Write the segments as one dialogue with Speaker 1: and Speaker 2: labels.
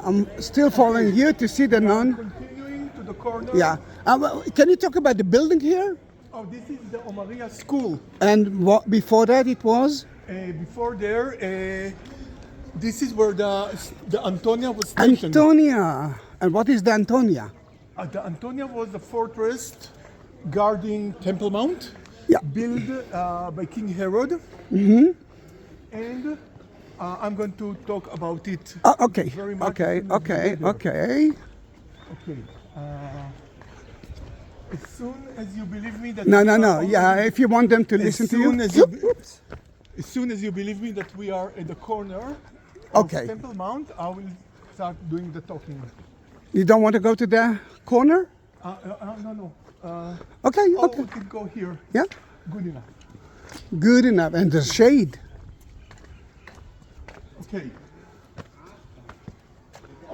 Speaker 1: I'm still following you to see the nun.
Speaker 2: Continuing to the corner.
Speaker 1: Yeah. Can you talk about the building here?
Speaker 2: Oh, this is the Omaria School.
Speaker 1: And what before that it was?
Speaker 2: Before there, this is where the Antonia was stationed.
Speaker 1: Antonia. And what is the Antonia?
Speaker 2: The Antonia was the fortress guarding Temple Mount,
Speaker 1: Yeah.
Speaker 2: built by King Herod. And I'm going to talk about it.
Speaker 1: Okay.
Speaker 2: Very much
Speaker 1: Okay.
Speaker 2: as soon as we
Speaker 1: Okay.
Speaker 2: get there.
Speaker 1: Okay.
Speaker 2: Okay. As soon as you believe me that
Speaker 1: No,
Speaker 2: we
Speaker 1: no,
Speaker 2: are
Speaker 1: no.
Speaker 2: already-
Speaker 1: Yeah. If you want them to listen to you. Oops.
Speaker 2: As soon as you believe me that we are at the corner
Speaker 1: Okay.
Speaker 2: of Temple Mount, I will start doing the talking.
Speaker 1: You don't want to go to the corner?
Speaker 2: No.
Speaker 1: Okay.
Speaker 2: Oh,
Speaker 1: Okay.
Speaker 2: we can go here.
Speaker 1: Yeah.
Speaker 2: Good enough.
Speaker 1: Good enough. And the shade.
Speaker 2: Okay.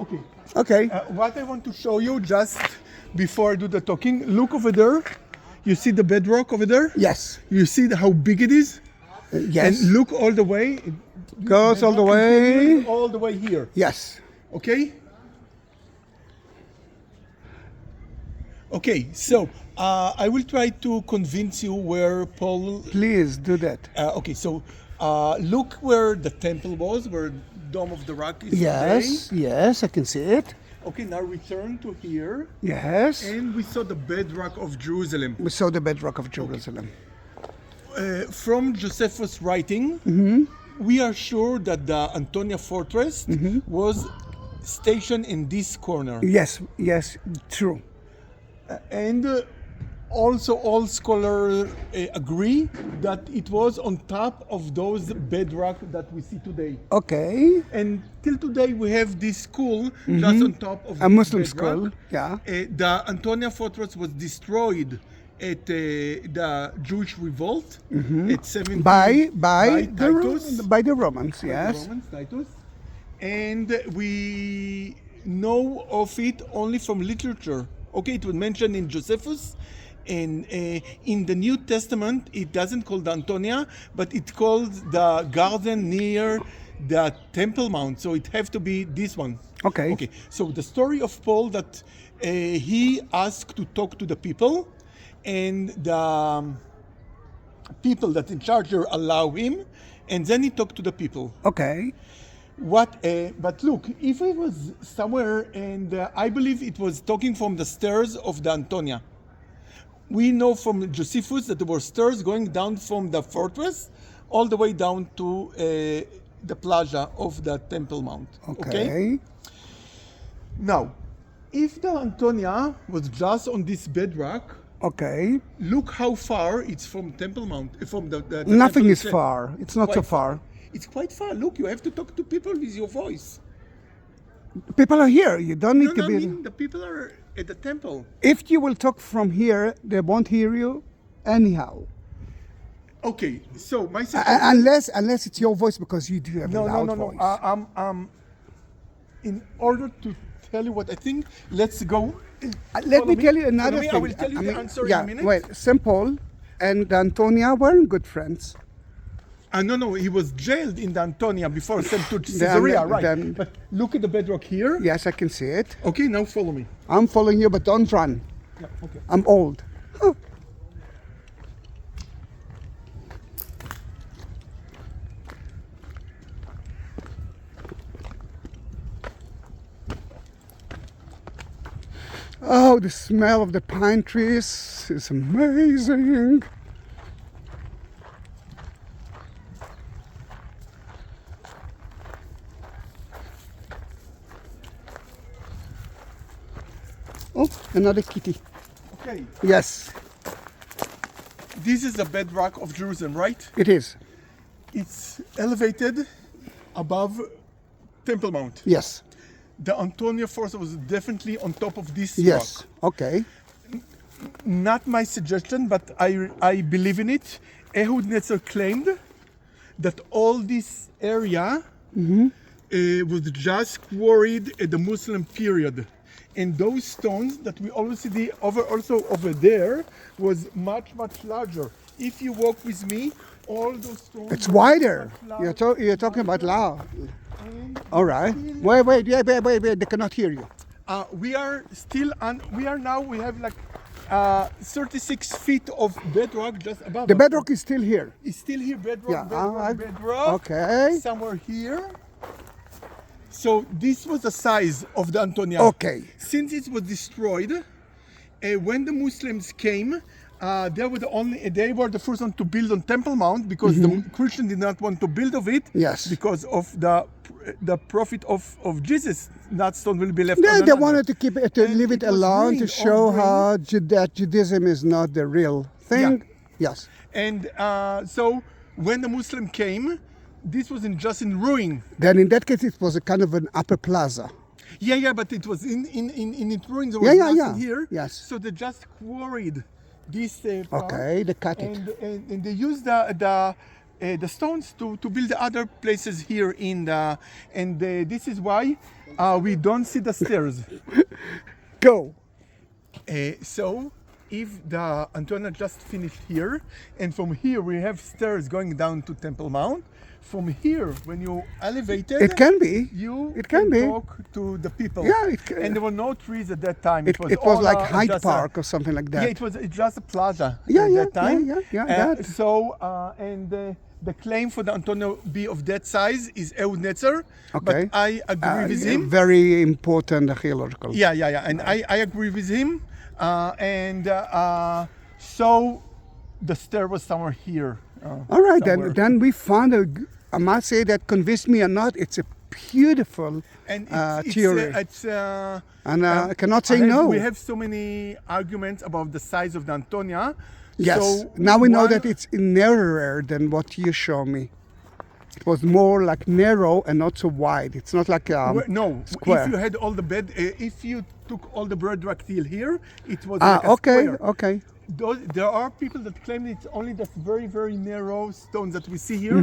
Speaker 2: Okay.
Speaker 1: Okay.
Speaker 2: What I want to show you just before I do the talking, look over there. You see the bedrock over there?
Speaker 1: Yes.
Speaker 2: You see how big it is?
Speaker 1: Yes.
Speaker 2: And look all the way.
Speaker 1: Goes all the
Speaker 2: Bedrock
Speaker 1: way.
Speaker 2: continues all the way here.
Speaker 1: Yes.
Speaker 2: Okay? Okay, so I will try to convince you where Paul.
Speaker 1: Please do that.
Speaker 2: Okay, so look where the temple was, where Dome of the Rock is
Speaker 1: Yes. Yes. I can see it.
Speaker 2: today. Okay, now return to here.
Speaker 1: Yes.
Speaker 2: And we saw the bedrock of Jerusalem.
Speaker 1: We saw the bedrock of Jerusalem.
Speaker 2: From Josephus' writing, we are sure that the Antonia Fortress was stationed in this corner.
Speaker 1: Yes. Yes. True.
Speaker 2: And also all scholars agree that it was on top of those bedrock that we see today.
Speaker 1: Okay.
Speaker 2: And till today we have this school just on top of
Speaker 1: A
Speaker 2: this
Speaker 1: Muslim
Speaker 2: bedrock.
Speaker 1: school. Yeah.
Speaker 2: The Antonia Fortress was destroyed at the Jewish revolt at 70
Speaker 1: By
Speaker 2: Titus.
Speaker 1: by the Romans.
Speaker 2: By the
Speaker 1: Yes.
Speaker 2: Romans, Titus. And we know of it only from literature. Okay, it was mentioned in Josephus, and in the New Testament, it doesn't call the Antonia, but it calls the garden near the Temple Mount. So it have to be this one.
Speaker 1: Okay.
Speaker 2: Okay. So the story of Paul that he asked to talk to the people, and the people that in charge here allow him, and then he talked to the people.
Speaker 1: Okay.
Speaker 2: But look, if it was somewhere, and I believe it was talking from the stairs of the Antonia. We know from Josephus that there were stairs going down from the fortress all the way down to the plaza of the Temple Mount.
Speaker 1: Okay.
Speaker 2: Now, if the Antonia was just on this bedrock,
Speaker 1: Okay.
Speaker 2: look how far it's from Temple Mount. From the
Speaker 1: Nothing
Speaker 2: temple
Speaker 1: is
Speaker 2: itself.
Speaker 1: far. It's not so
Speaker 2: Quite
Speaker 1: far.
Speaker 2: It's quite far. Look, you have to talk to people with your voice.
Speaker 1: People are here. You don't need
Speaker 2: No,
Speaker 1: to be.
Speaker 2: I mean the people are at the temple.
Speaker 1: If you will talk from here, they won't hear you anyhow.
Speaker 2: Okay, so my suggestion.
Speaker 1: Unless it's your voice because you do have a loud voice.
Speaker 2: In order to tell you what I think, let's go.
Speaker 1: Let me
Speaker 2: follow
Speaker 1: tell you
Speaker 2: Follow
Speaker 1: another
Speaker 2: me.
Speaker 1: thing.
Speaker 2: I will tell you the answer in a minute.
Speaker 1: Wait, St. Paul and Antonia weren't good friends.
Speaker 2: No, he was jailed in the Antonia before sent to Caesarea, right?
Speaker 1: then-
Speaker 2: But look at the bedrock here.
Speaker 1: Yes, I can see it.
Speaker 2: Okay, now follow me.
Speaker 1: I'm following you, but don't run.
Speaker 2: Yeah, okay.
Speaker 1: I'm old. Huh. Oh, the smell of the pine trees is amazing. Oh, another kitty.
Speaker 2: Okay,
Speaker 1: Yes,
Speaker 2: this is the bedrock of Jerusalem, right?
Speaker 1: it is.
Speaker 2: It's elevated above Temple Mount.
Speaker 1: Yes.
Speaker 2: The Antonia Fortress was definitely on top of this
Speaker 1: Yes.
Speaker 2: rock.
Speaker 1: Okay.
Speaker 2: Not my suggestion, but I believe in it. Ehud Netzer claimed that all this area was just quarried at the Muslim period. And those stones that we always see also over there was much, much larger. If you walk with me all those stones.
Speaker 1: It's wider.
Speaker 2: Large.
Speaker 1: You're talking about loud.
Speaker 2: And
Speaker 1: All right.
Speaker 2: still-
Speaker 1: Wait. Yeah, wait. They cannot hear you.
Speaker 2: we are still on. We have like 36 feet of bedrock just above.
Speaker 1: The
Speaker 2: us.
Speaker 1: bedrock is still here.
Speaker 2: It's still here. Bedrock.
Speaker 1: Yeah,
Speaker 2: Bedrock.
Speaker 1: okay.
Speaker 2: Somewhere here. So this was the size of the Antonia.
Speaker 1: Okay.
Speaker 2: Since it was destroyed, when the Muslims came, they were the first one to build on Temple Mount because the Christians did not want to build of it.
Speaker 1: Yes.
Speaker 2: Because of the prophet of Jesus, that stone will be left.
Speaker 1: They
Speaker 2: another.
Speaker 1: wanted to keep it, to
Speaker 2: And
Speaker 1: leave it
Speaker 2: it was
Speaker 1: alone, to
Speaker 2: ruined,
Speaker 1: show
Speaker 2: all
Speaker 1: how that Judaism is not the real thing. Yes.
Speaker 2: And so when the Muslim came, this wasn't just in ruin.
Speaker 1: Then in that case, it was a kind of an upper plaza.
Speaker 2: Yeah, but it was in its ruins. There was nothing here.
Speaker 1: Yes.
Speaker 2: So they just quarried this part.
Speaker 1: Okay, they cut it.
Speaker 2: And they used the stones to build the other places here in the. And this is why we don't see the stairs.
Speaker 1: Go.
Speaker 2: So if the Antonia just finished here, and from here we have stairs going down to Temple Mount. From here, when you elevated,
Speaker 1: It can be.
Speaker 2: you
Speaker 1: It can be.
Speaker 2: talk to the people.
Speaker 1: Yeah,
Speaker 2: And there were no trees at that time.
Speaker 1: It was
Speaker 2: all,
Speaker 1: like Hyde
Speaker 2: just
Speaker 1: Park or something like that.
Speaker 2: Yeah, it was just a plaza
Speaker 1: Yeah,
Speaker 2: at
Speaker 1: yeah,
Speaker 2: that time.
Speaker 1: yeah, that.
Speaker 2: So, and the claim for the Antonia be of that size is Ehud Netzer.
Speaker 1: Okay.
Speaker 2: But I agree with him.
Speaker 1: Very important archaeological.
Speaker 2: Yeah. And I agree with him. So the stair was somewhere here.
Speaker 1: All right,
Speaker 2: somewhere.
Speaker 1: then we found I must say that convinced me or not, it's a beautiful
Speaker 2: And
Speaker 1: theory. And I cannot say no.
Speaker 2: We have so many arguments about the size of the Antonia.
Speaker 1: Yes.
Speaker 2: So
Speaker 1: Now we know
Speaker 2: one-
Speaker 1: that it's narrower than what you show me. It was more like narrow and not so wide. It's not like
Speaker 2: no,
Speaker 1: square.
Speaker 2: if you had all the if you took all the bedrock till here, it was like a
Speaker 1: okay,
Speaker 2: square.
Speaker 1: okay.
Speaker 2: There are people that claim it's only the very, very narrow stones that we see here,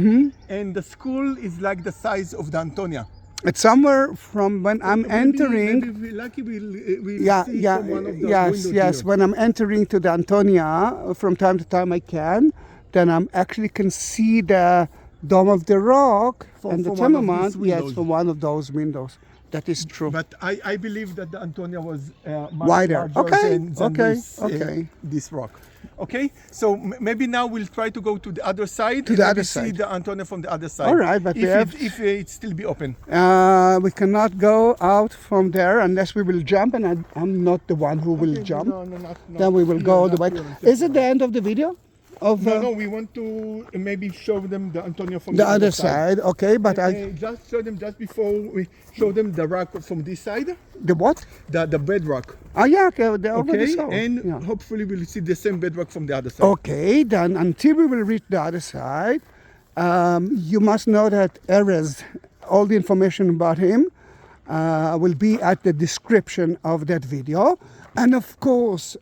Speaker 2: and the school is like the size of the Antonia.
Speaker 1: It's somewhere from when I'm entering.
Speaker 2: Maybe we're lucky we'll
Speaker 1: Yeah,
Speaker 2: see
Speaker 1: yeah,
Speaker 2: from one of the
Speaker 1: yes.
Speaker 2: windows here.
Speaker 1: When I'm entering to the Antonia, from time to time I can, then I'm actually can see the Dome of the Rock and the
Speaker 2: from one
Speaker 1: Temple
Speaker 2: of
Speaker 1: Mount.
Speaker 2: these
Speaker 1: Yes,
Speaker 2: windows.
Speaker 1: from one of those windows. That is true.
Speaker 2: But I believe that the Antonia was much
Speaker 1: Wider.
Speaker 2: larger
Speaker 1: Okay,
Speaker 2: than this rock. Okay, so maybe now we'll try to go to the other side.
Speaker 1: To
Speaker 2: and
Speaker 1: the
Speaker 2: maybe
Speaker 1: other
Speaker 2: see
Speaker 1: side.
Speaker 2: the Antonia from the other side.
Speaker 1: All right, but
Speaker 2: if it still be open.
Speaker 1: We cannot go out from there unless we will jump, and I'm not the one who will jump.
Speaker 2: No, not
Speaker 1: Then we will
Speaker 2: here,
Speaker 1: go all the
Speaker 2: not
Speaker 1: way.
Speaker 2: here,
Speaker 1: Is it the end of the video?
Speaker 2: No, we want to maybe show them the Antonia from
Speaker 1: The other side, okay, but
Speaker 2: just show them just before we show them the rock from this side,
Speaker 1: the what?
Speaker 2: the bedrock.
Speaker 1: Oh yeah, okay, they already
Speaker 2: Okay,
Speaker 1: saw.
Speaker 2: and
Speaker 1: Yeah.
Speaker 2: hopefully we'll see the same bedrock from the other side.
Speaker 1: Okay, then until we will reach the other side, you must know that Erez, all the information about him will be at the description of that video. And of course,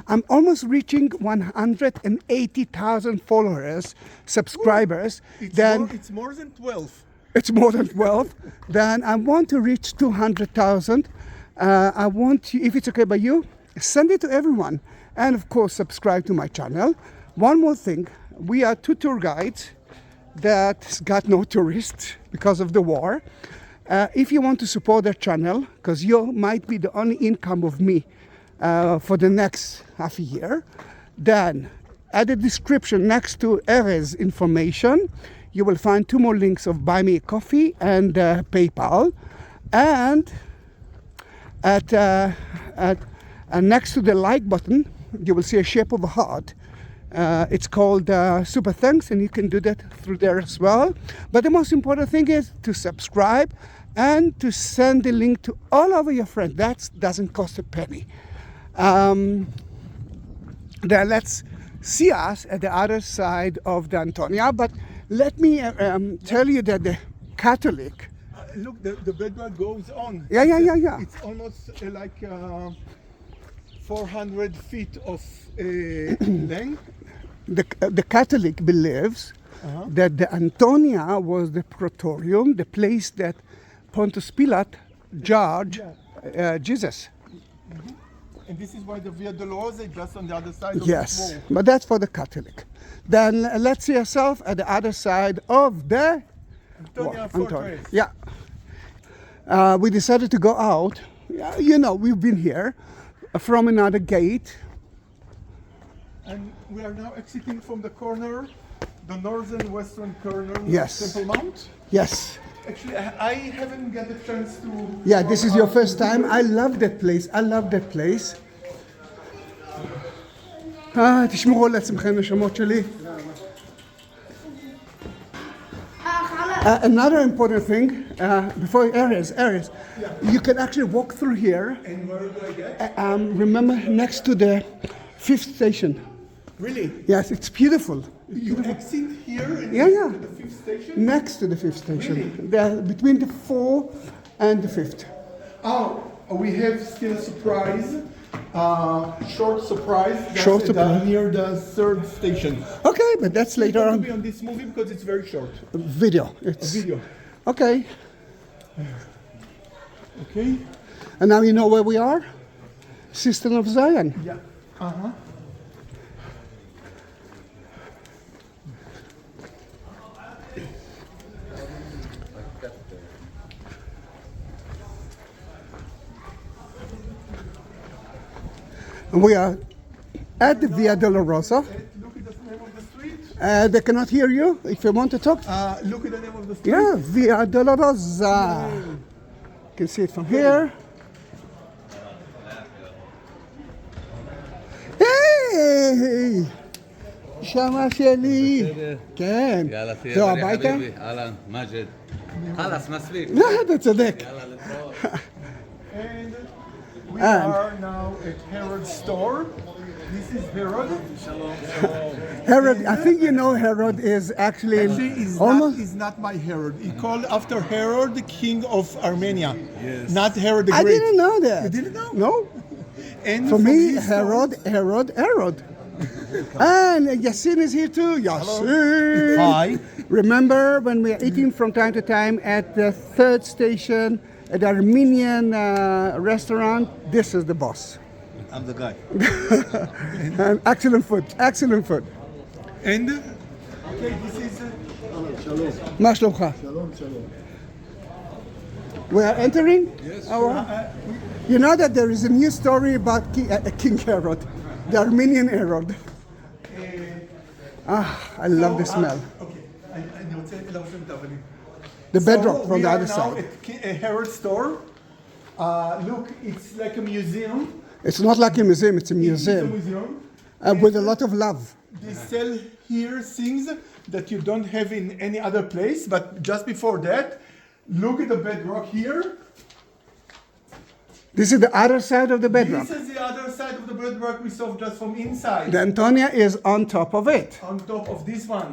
Speaker 1: I'm almost reaching 180,000 followers, subscribers.
Speaker 2: It's more than 12.
Speaker 1: It's more than 12. Then I want to reach 200,000. I want you, if it's okay by you, send it to everyone. And of course, subscribe to my channel. One more thing, we are two tour guides that got no tourists because of the war. If you want to support that channel, because you might be the only income of me for the next half a year, then at the description next to Erez information, you will find two more links of Buy Me a Coffee and PayPal. And next to the like button, you will see a shape of a heart. It's called Super Thanks, and you can do that through there as well. But the most important thing is to subscribe and to send the link to all of your friends. That doesn't cost a penny. Then let's see us at the other side of the Antonia. But let me tell you that the Catholic.
Speaker 2: Look, the bedrock goes on.
Speaker 1: Yeah.
Speaker 2: It's almost like 400 feet of length.
Speaker 1: The Catholic believes that the Antonia was the praetorium, the place that Pontius Pilate judged Jesus.
Speaker 2: And this is why the Via Dolorosa is just on the other side of
Speaker 1: Yes,
Speaker 2: the wall.
Speaker 1: but that's for the Catholic. Then let's see ourselves at the other side of the
Speaker 2: Antonia
Speaker 1: wall.
Speaker 2: Fortress.
Speaker 1: Yeah. We decided to go out. You know, we've been here from another gate.
Speaker 2: And we are now exiting from the corner, the northern western corner
Speaker 1: Yes.
Speaker 2: of Temple Mount.
Speaker 1: Yes.
Speaker 2: Actually, I haven't got the chance to...
Speaker 1: Yeah, this is your first time. I love that place. I love that place. תשמרו לעצמכם נשמות שלי. Another important thing, before areas, you can actually walk through here.
Speaker 2: And where do I get?
Speaker 1: Remember, next to the 5th station.
Speaker 2: Really?
Speaker 1: Yes, it's beautiful.
Speaker 2: You exit here and
Speaker 1: Yeah, yeah.
Speaker 2: to the 5th station?
Speaker 1: Next to the 5th station.
Speaker 2: Really?
Speaker 1: They're between the 4th and the 5th.
Speaker 2: Oh, we have still a surprise. Short surprise. That's
Speaker 1: Short surprise.
Speaker 2: near the 3rd station.
Speaker 1: Okay, but that's later
Speaker 2: It's going
Speaker 1: on.
Speaker 2: to be on this movie because it's very short.
Speaker 1: Video.
Speaker 2: A
Speaker 1: It's
Speaker 2: video.
Speaker 1: okay.
Speaker 2: Okay?
Speaker 1: And now you know where we are? Cistern of Zion.
Speaker 2: Yeah. Uh-huh.
Speaker 1: And we are at the Via Dolorosa.
Speaker 2: Look at the name of the street.
Speaker 1: They cannot hear you if you want to talk.
Speaker 2: Look at the name of the street.
Speaker 1: Yeah, Via Dolorosa. You can see it from here. היי! שמה שלי. כן.
Speaker 3: יאללה, תהיה
Speaker 1: זהו
Speaker 3: בריא
Speaker 1: הביתה?
Speaker 3: חביבי. אהלן, מג'ד. חלאס, מספיק.
Speaker 1: לא, אתה צודק.
Speaker 3: יאללה, להתראות.
Speaker 2: And we
Speaker 1: And-
Speaker 2: are now at Herod's store. This is Herod.
Speaker 1: Herod, I think you know Herod is actually almost...
Speaker 2: Is not my Herod. He called after Herod, the king of Armenia. Yes. Not Herod the
Speaker 1: I
Speaker 2: Great.
Speaker 1: didn't know that.
Speaker 2: You didn't know?
Speaker 1: No.
Speaker 2: And
Speaker 1: For
Speaker 2: from
Speaker 1: me,
Speaker 2: his
Speaker 1: Herod. And Yassin is here too. Yassin.
Speaker 2: Hi.
Speaker 1: Remember when we are eating from time to time at the 3rd station at the Armenian restaurant? This is the boss.
Speaker 3: I'm the guy.
Speaker 1: And excellent food.
Speaker 2: And okay, this is
Speaker 1: מה שלומך? We are entering? Yes. You know that there is a new story about King Herod, the Armenian Herod. I love the smell.
Speaker 2: Okay, אני רוצה להוסיף את האבנים.
Speaker 1: The bedrock from the other
Speaker 2: We are now
Speaker 1: side.
Speaker 2: at Herod's store. Look, it's like a museum.
Speaker 1: It's not like a museum, it's a
Speaker 2: It's a
Speaker 1: museum.
Speaker 2: museum.
Speaker 1: With a lot of love.
Speaker 2: They sell here things that you don't have in any other place. But just before that, look at the bedrock here.
Speaker 1: This is the other side of the bedrock.
Speaker 2: This is the other side of the bedrock we saw just from inside.
Speaker 1: The Antonia is on top of it.
Speaker 2: On top of this one.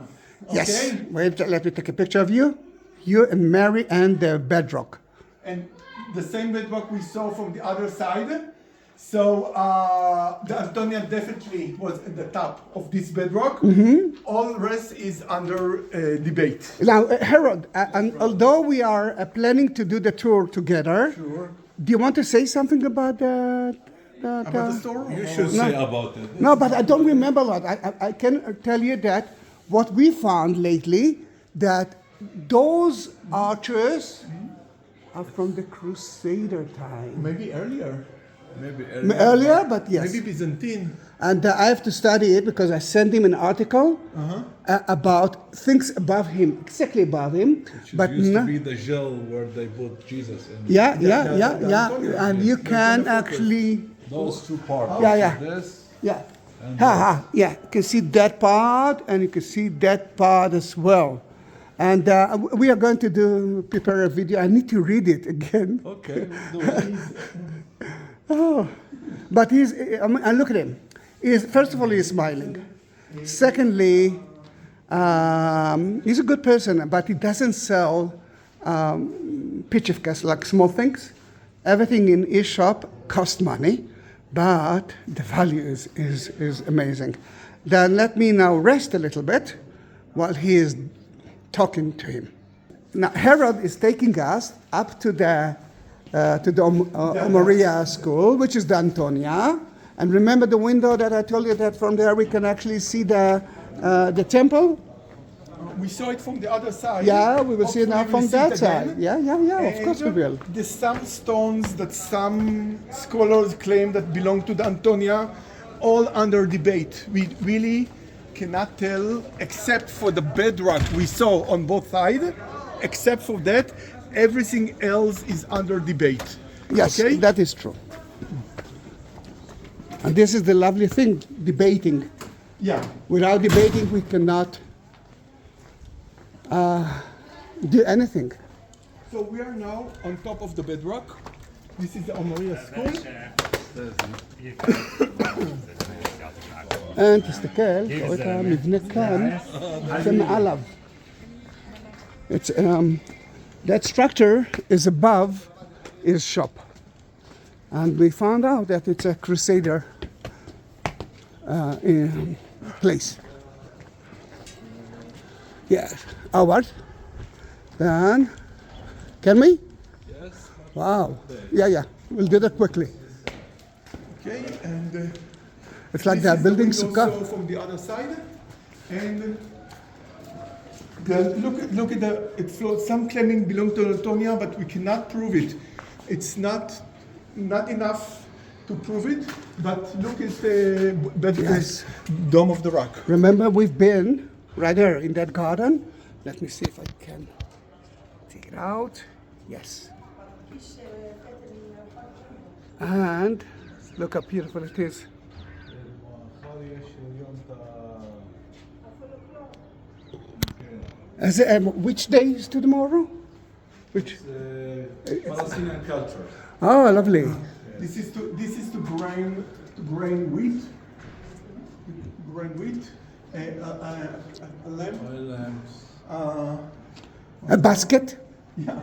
Speaker 1: Yes.
Speaker 2: Okay?
Speaker 1: Wait, let me take a picture of you. You and Mary and the bedrock.
Speaker 2: And the same bedrock we saw from the other side. So the Antonia definitely was at the top of this bedrock. All rest is under debate.
Speaker 1: Now, Herod, and although we are planning to do the tour together,
Speaker 2: Sure.
Speaker 1: do you want to say something about
Speaker 2: About the store?
Speaker 4: You should say about it.
Speaker 1: No, but I don't remember a lot. I can tell you that what we found lately, that those archers are from the Crusader time.
Speaker 2: Maybe earlier.
Speaker 4: Maybe
Speaker 1: Earlier, but yes.
Speaker 2: Maybe Byzantine.
Speaker 1: And I have to study it because I sent him an article about things above him, exactly above him.
Speaker 4: Which
Speaker 1: But
Speaker 4: used
Speaker 1: no,
Speaker 4: to be the jail where they put Jesus in.
Speaker 1: yeah. And you can actually,
Speaker 4: Those two parts.
Speaker 1: Yeah.
Speaker 4: This
Speaker 1: yeah. Yeah, you can see that part and you can see that part as well. And we are going to prepare a video. I need to read it again.
Speaker 4: Okay, we'll do it.
Speaker 1: Oh, but and look at him. First of all, he's smiling. Secondly, he's a good person, but he doesn't sell pitchifkas, like small things. Everything in his shop costs money, but the value is amazing. Then let me now rest a little bit while he is talking to him. Now, Herod is taking us up to the to the Omoria School, which is the Antonia. And remember the window that I told you that from there we can actually see the temple?
Speaker 2: We saw it from the other side.
Speaker 1: Yeah, we will see it now
Speaker 2: Hopefully
Speaker 1: from that
Speaker 2: it again.
Speaker 1: side. Yeah, of course we will.
Speaker 2: There's some stones that some scholars claim that belong to the Antonia, all under debate. We really cannot tell, except for the bedrock we saw on both sides. Except for that, everything else is under debate.
Speaker 1: Yes,
Speaker 2: Okay?
Speaker 1: that is true. And this is the lovely thing, debating.
Speaker 2: Yeah.
Speaker 1: Without debating, we cannot do anything.
Speaker 2: So we are now on top of the bedrock. This is the Omoria school.
Speaker 1: תסתכל, אתה רואה את המבנה כאן, זה מעליו. It's, that structure is above his shop. And we found out that it's a crusader place. Yeah. Howard? Then, can we?
Speaker 4: Yes.
Speaker 1: Wow. Yeah. We'll do that quickly.
Speaker 2: Okay, and
Speaker 1: It's like
Speaker 2: this
Speaker 1: they're
Speaker 2: is the
Speaker 1: building
Speaker 2: window
Speaker 1: sukkah.
Speaker 2: so from the other side. And look at the, it floats. Some claiming belong to Antonia, but we cannot prove it. It's not enough to prove it, but look at the
Speaker 1: Yes.
Speaker 2: Dome of the Rock.
Speaker 1: Remember, we've been right there in that garden. Let me see if I can take it out. Yes. And look how beautiful it is. Which day is to tomorrow? Which?
Speaker 4: Palestinian culture.
Speaker 1: Oh, lovely.
Speaker 2: This is to grain wheat. Grain wheat. A lamp.
Speaker 4: Oil lamps.
Speaker 1: A basket.
Speaker 2: Yeah.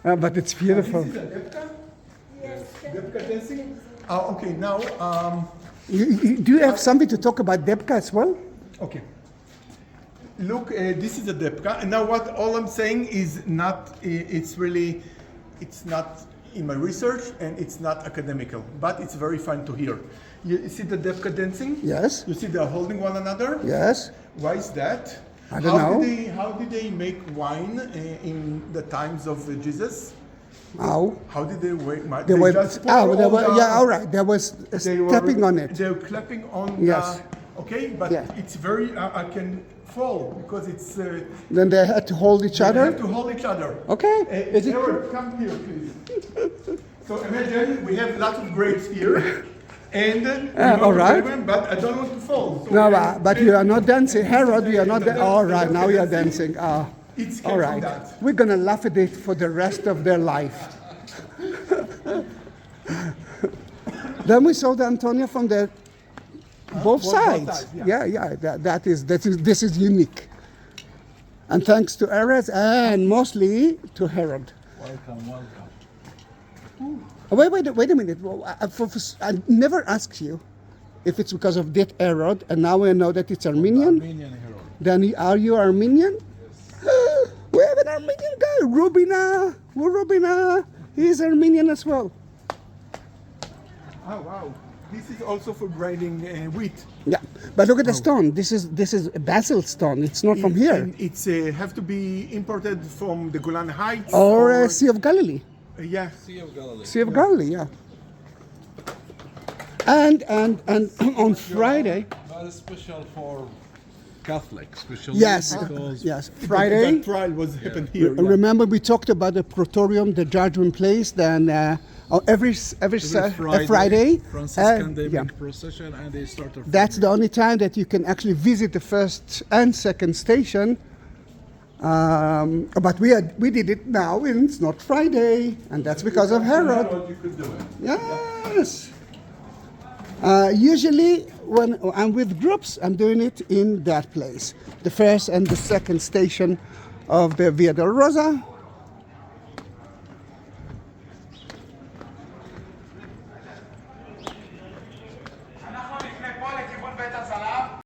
Speaker 1: But it's beautiful.
Speaker 2: This is a debka? Yes. Debka dancing? Okay, now,
Speaker 1: Do you have something to talk about Debka as well?
Speaker 2: okay. Look, this is a debka, and now what all I'm saying is not, it's not in my research, and it's not academical, but it's very fun to hear. You see the debka dancing?
Speaker 1: Yes.
Speaker 2: You see they're holding one another?
Speaker 1: Yes.
Speaker 2: Why is that?
Speaker 1: I don't know.
Speaker 2: How did they make wine in the times of Jesus?
Speaker 1: How?
Speaker 2: How did they make wine?
Speaker 1: They were,
Speaker 2: just pour
Speaker 1: oh, they
Speaker 2: all
Speaker 1: were,
Speaker 2: the-
Speaker 1: yeah, all right. There was
Speaker 2: they were-
Speaker 1: stepping on it.
Speaker 2: They were clapping on
Speaker 1: Yes.
Speaker 2: okay, but
Speaker 1: Yeah.
Speaker 2: it's very, I can fall because it's,
Speaker 1: Then they had to hold each
Speaker 2: they have
Speaker 1: other.
Speaker 2: to hold each other.
Speaker 1: Okay. Is it
Speaker 2: Eric, come here, please. So imagine we have lots of grapes here, and
Speaker 1: all right.
Speaker 2: but I don't want to fall. So
Speaker 1: No,
Speaker 2: we have-
Speaker 1: but you are not dancing. Harold, you are not dancing. All right, now you are
Speaker 2: dancing.
Speaker 1: dancing.
Speaker 2: It's
Speaker 1: All
Speaker 2: came
Speaker 1: right.
Speaker 2: from that.
Speaker 1: We're going to laugh at it for the rest of their life. Then we saw the Antonia from the both
Speaker 2: both
Speaker 1: sides.
Speaker 2: sides, yeah.
Speaker 1: This is unique. And thanks to Erez and mostly to Harold.
Speaker 4: Welcome.
Speaker 1: Wait a minute. Well, I never asked you if it's because of that Herod, and now we know that it's Armenian.
Speaker 4: Armenian hero.
Speaker 1: Then are you Armenian? We have an Armenian guy, Rubina. He's Armenian as well.
Speaker 2: Oh wow! This is also for grinding wheat.
Speaker 1: Yeah, but look at the stone. This is a basalt stone. It's not from here.
Speaker 2: And it's have to be imported from the Golan Heights
Speaker 1: Or Sea of Galilee.
Speaker 2: yeah.
Speaker 4: Sea of Galilee.
Speaker 1: Sea of Galilee, yeah. And on Friday,
Speaker 4: Very special for Catholics. Special
Speaker 1: yes,
Speaker 4: because
Speaker 1: yes, Friday.
Speaker 2: That trial was happened here.
Speaker 1: Remember, we talked about the Praetorium, the judgment place. Then every Friday,
Speaker 4: Franciscan they
Speaker 1: yeah.
Speaker 4: make procession and they start.
Speaker 1: That's the only time that you can actually visit the first and second station. But we did it now, and it's not Friday, and that's because of Herod.
Speaker 4: You could do it.
Speaker 1: Yes. Usually, when I'm with groups, I'm doing it in that place, the first and the second station of the Via Dolorosa.